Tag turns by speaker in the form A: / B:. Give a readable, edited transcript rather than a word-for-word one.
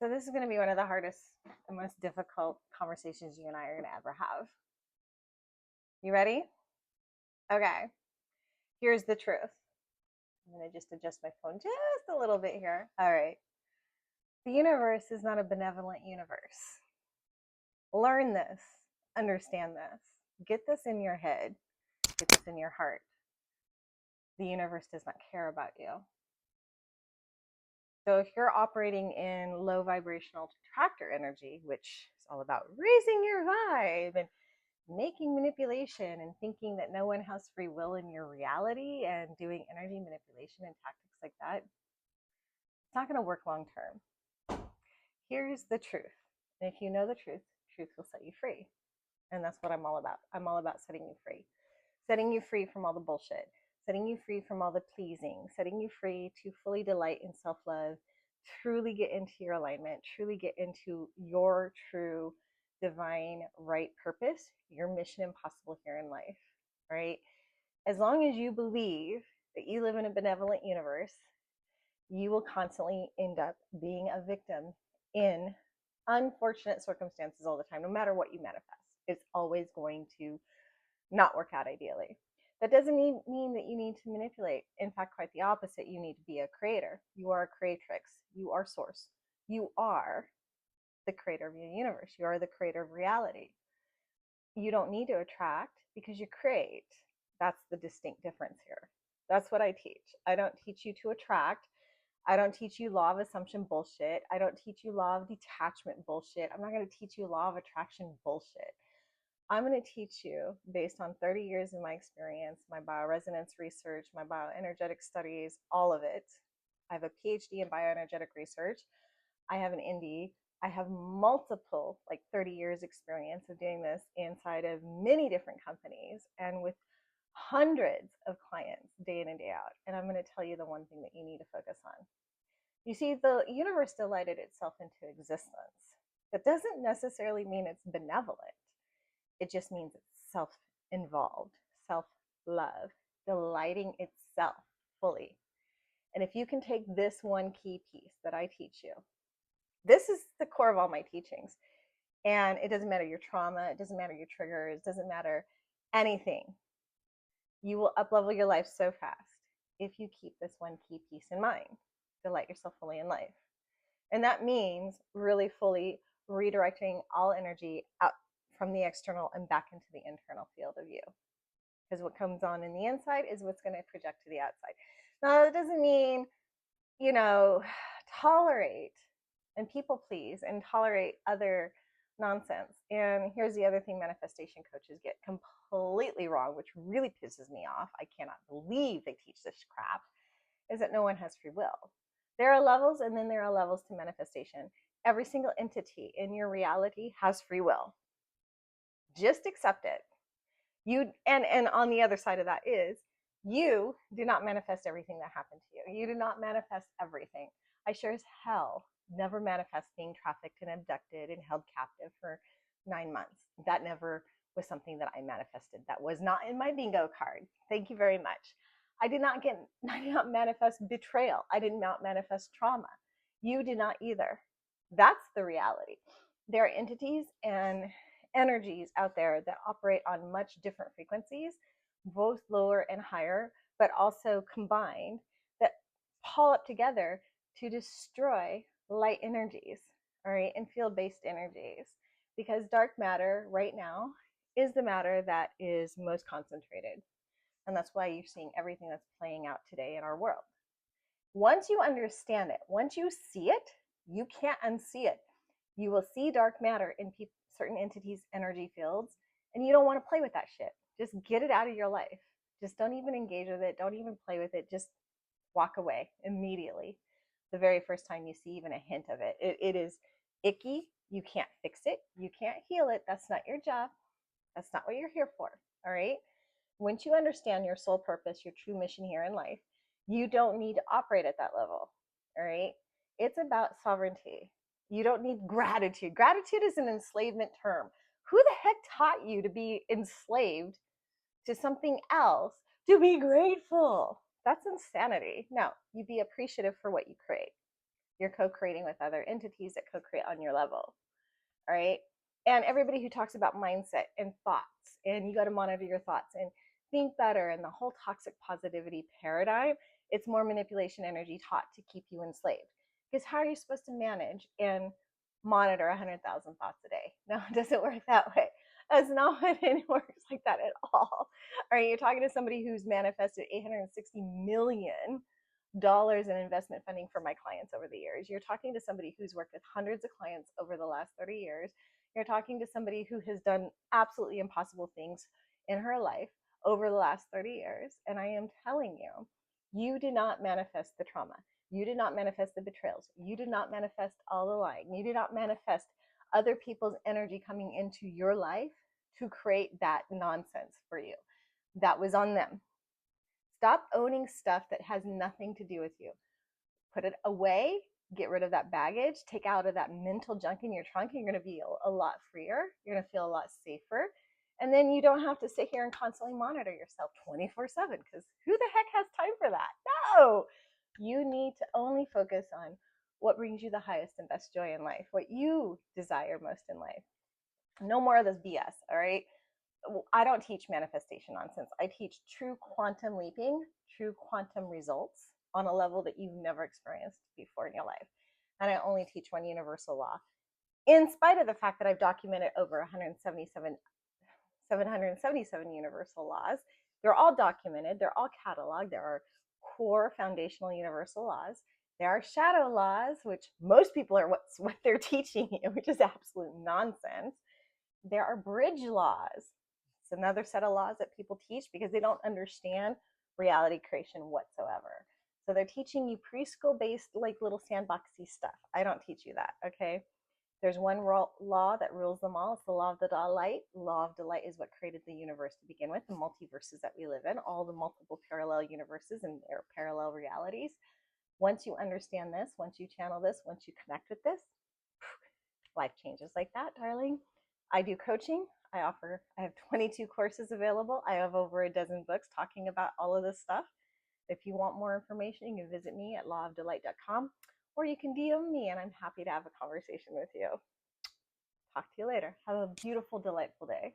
A: So this is going to be one of the hardest and most difficult conversations you and I are going to ever have. You ready? Okay. Here's the truth. I'm going to just adjust my phone just a little bit here. All right. The universe is not a benevolent universe. Learn this. Understand this. Get this in your head. Get this in your heart. The universe does not care about you. So if you're operating in low vibrational detractor energy, which is all about raising your vibe and making manipulation and thinking that no one has free will in your reality and doing energy manipulation and tactics like that, it's not going to work long term. Here's the truth. And if you know the truth, truth will set you free. And that's what I'm all about. I'm all about setting you free. Setting you free from all the bullshit. Setting you free from all the pleasing. Setting you free to fully delight in self-love. Truly get into your alignment. Truly get into your true divine right purpose, your mission impossible here in life, right? As long as you believe that you live in a benevolent universe, you will constantly end up being a victim in unfortunate circumstances all the time, no matter what you manifest. It's always going to not work out ideally. That doesn't mean that you need to manipulate. In fact, quite the opposite. You need to be a creator. You are a creatrix. You are source. You are the creator of your universe. You are the creator of reality. You don't need to attract because you create. That's the distinct difference here. That's what I teach. I don't teach you to attract. I don't teach you law of assumption bullshit. I don't teach you law of detachment bullshit. I'm not going to teach you law of attraction bullshit. I'm going to teach you based on 30 years of my experience, my bioresonance research, my bioenergetic studies, all of it. I have a PhD in bioenergetic research. I have an MD. I have multiple, like 30 years experience of doing this inside of many different companies and with hundreds of clients day in and day out. And I'm going to tell you the one thing that you need to focus on. You see, the universe delighted itself into existence. That doesn't necessarily mean it's benevolent. It just means it's self-involved, self-love, delighting itself fully. And if you can take this one key piece that I teach you, this is the core of all my teachings. And it doesn't matter your trauma, it doesn't matter your triggers, it doesn't matter anything. You will up-level your life so fast if you keep this one key piece in mind. Delight yourself fully in life. And that means really fully redirecting all energy out from the external and back into the internal field of you. Because what comes on in the inside is what's going to project to the outside. Now, that doesn't mean, tolerate and people please and tolerate other nonsense. And here's the other thing manifestation coaches get completely wrong, which really pisses me off. I cannot believe they teach this crap, is that no one has free will. There are levels and then there are levels to manifestation. Every single entity in your reality has free will. Just accept it. And on the other side of that is you do not manifest everything that happened to you. You do not manifest everything. I sure as hell never manifest being trafficked and abducted and held captive for 9 months. That never was something that I manifested. That was not in my bingo card. Thank you very much. I did not manifest betrayal. I did not manifest trauma. You did not either. That's the reality. There are entities and energies out there that operate on much different frequencies, both lower and higher, but also combined, that pull up together to destroy light energies, all right, and field-based energies. Because dark matter right now is the matter that is most concentrated. And that's why you're seeing everything that's playing out today in our world. Once you understand it, once you see it, you can't unsee it. You will see dark matter in certain entities' energy fields, and you don't want to play with that shit. Just get it out of your life. Just don't even engage with it. Don't even play with it. Just walk away immediately. The very first time you see even a hint of it. It is icky. You can't fix it. You can't heal it. That's not your job. That's not what you're here for. All right? Once you understand your soul purpose, your true mission here in life, you don't need to operate at that level. All right? It's about sovereignty. You don't need gratitude. Gratitude is an enslavement term. Who the heck taught you to be enslaved to something else to be grateful? That's insanity. No, you be appreciative for what you create. You're co-creating with other entities that co-create on your level. All right. And everybody who talks about mindset and thoughts, and you got to monitor your thoughts and think better, and the whole toxic positivity paradigm, it's more manipulation energy taught to keep you enslaved. Because how are you supposed to manage and monitor 100,000 thoughts a day? No, it doesn't work that way. That's not what it works like that at all. All right, you're talking to somebody who's manifested $860 million in investment funding for my clients over the years. You're talking to somebody who's worked with hundreds of clients over the last 30 years. You're talking to somebody who has done absolutely impossible things in her life over the last 30 years. And I am telling you, you did not manifest the trauma. You did not manifest the betrayals. You did not manifest all the lying. You did not manifest other people's energy coming into your life to create that nonsense for you. That was on them. Stop owning stuff that has nothing to do with you. Put it away, get rid of that baggage, take out of that mental junk in your trunk. You're going to be a lot freer. You're going to feel a lot safer. And then you don't have to sit here and constantly monitor yourself 24/7, because who the heck has time for that? No, you need to only focus on what brings you the highest and best joy in life, what you desire most in life. No more of this BS, all right? I don't teach manifestation nonsense. I teach true quantum leaping, true quantum results on a level that you've never experienced before in your life. And I only teach one universal law, in spite of the fact that I've documented over 777 universal laws. They're all documented. They're all cataloged. There are core foundational universal laws. There are shadow laws, which most people are what they're teaching you, which is absolute nonsense. There are bridge laws. It's another set of laws that people teach because they don't understand reality creation whatsoever. So they're teaching you preschool based, like little sandboxy stuff. I don't teach you that, okay? There's one law that rules them all. It's the law of the delight. The law of delight is what created the universe to begin with, the multiverses that we live in, all the multiple parallel universes and their parallel realities. Once you understand this, once you channel this, once you connect with this, life changes like that, darling. I do coaching. I have 22 courses available. I have over a dozen books talking about all of this stuff. If you want more information, you can visit me at lawofdelight.com, or you can DM me and I'm happy to have a conversation with you. Talk to you later. Have a beautiful, delightful day.